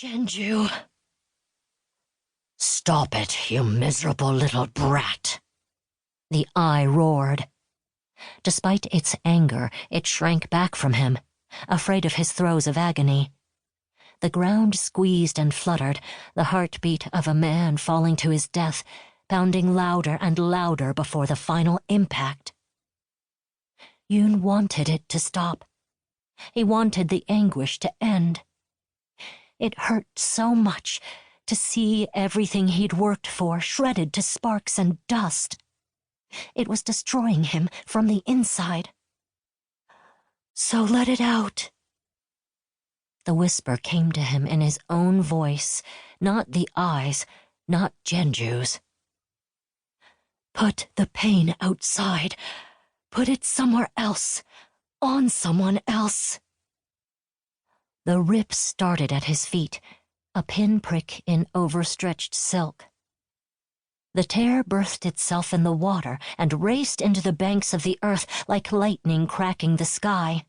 Genju. Stop it, you miserable little brat. The eye roared. Despite its anger, it shrank back from him, afraid of his throes of agony. The ground squeezed and fluttered, the heartbeat of a man falling to his death, pounding louder and louder before the final impact. Yoon wanted it to stop. He wanted the anguish to end. It hurt so much to see everything he'd worked for shredded to sparks and dust. It was destroying him from the inside. So let it out. The whisper came to him in his own voice, not the eyes, not Genju's. Put the pain outside. Put it somewhere else, on someone else. The rip started at his feet, a pinprick in overstretched silk. The tear birthed itself in the water and raced into the banks of the earth like lightning cracking the sky.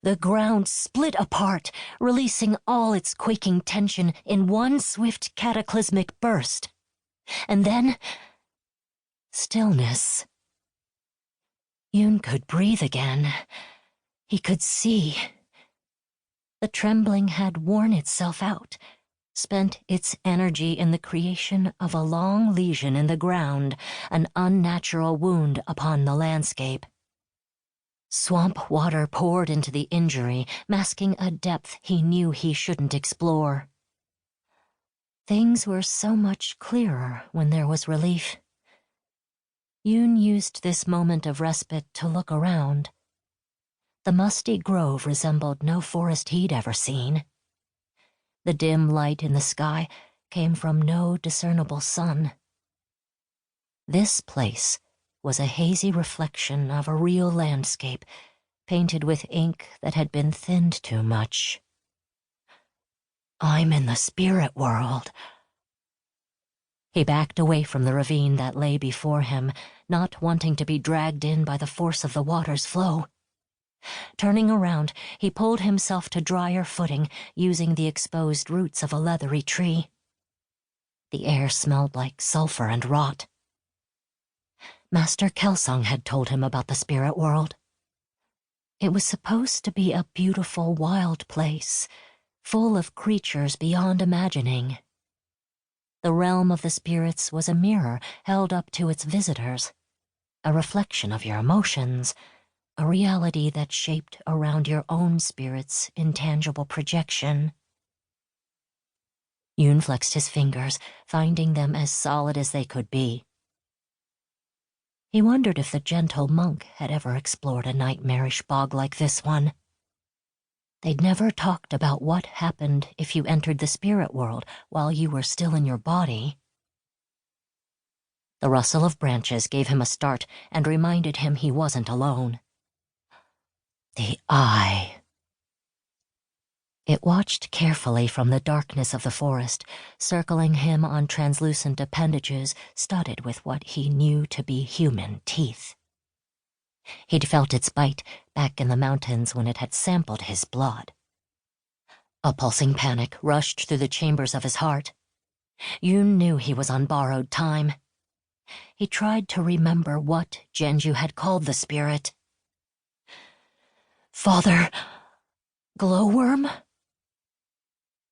The ground split apart, releasing all its quaking tension in one swift cataclysmic burst. And then, stillness. Yoon could breathe again. He could see. The trembling had worn itself out, spent its energy in the creation of a long lesion in the ground, an unnatural wound upon the landscape. Swamp water poured into the injury, masking a depth he knew he shouldn't explore. Things were so much clearer when there was relief. Yoon used this moment of respite to look around. The musty grove resembled no forest he'd ever seen. The dim light in the sky came from no discernible sun. This place was a hazy reflection of a real landscape, painted with ink that had been thinned too much. I'm in the spirit world. He backed away from the ravine that lay before him, not wanting to be dragged in by the force of the water's flow. Turning around, he pulled himself to drier footing, using the exposed roots of a leathery tree. The air smelled like sulfur and rot. Master Kelsang had told him about the spirit world. It was supposed to be a beautiful wild place, full of creatures beyond imagining. The realm of the spirits was a mirror held up to its visitors, a reflection of your emotions, a reality that shaped around your own spirit's intangible projection. Yoon flexed his fingers, finding them as solid as they could be. He wondered if the gentle monk had ever explored a nightmarish bog like this one. They'd never talked about what happened if you entered the spirit world while you were still in your body. The rustle of branches gave him a start and reminded him he wasn't alone. The eye. It watched carefully from the darkness of the forest, circling him on translucent appendages studded with what he knew to be human teeth. He'd felt its bite back in the mountains when it had sampled his blood. A pulsing panic rushed through the chambers of his heart. Yoon knew he was on borrowed time. He tried to remember what Genju had called the spirit. Father, glowworm?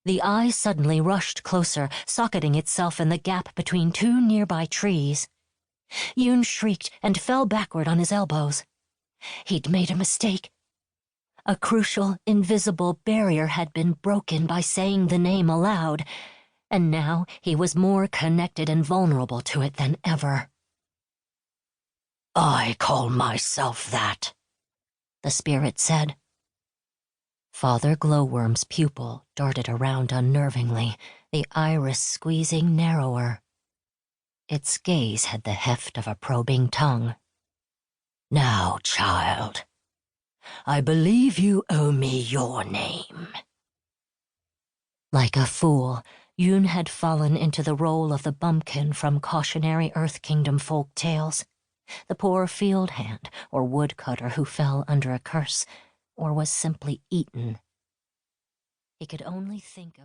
The eye suddenly rushed closer, socketing itself in the gap between two nearby trees. Yoon shrieked and fell backward on his elbows. He'd made a mistake. A crucial, invisible barrier had been broken by saying the name aloud, and now he was more connected and vulnerable to it than ever. I call myself that, the spirit said. Father Glowworm's pupil darted around unnervingly, the iris squeezing narrower. Its gaze had the heft of a probing tongue. Now, child, I believe you owe me your name. Like a fool, Yoon had fallen into the role of the bumpkin from cautionary Earth Kingdom folk tales, the poor field hand or woodcutter who fell under a curse, or was simply eaten. He could only think of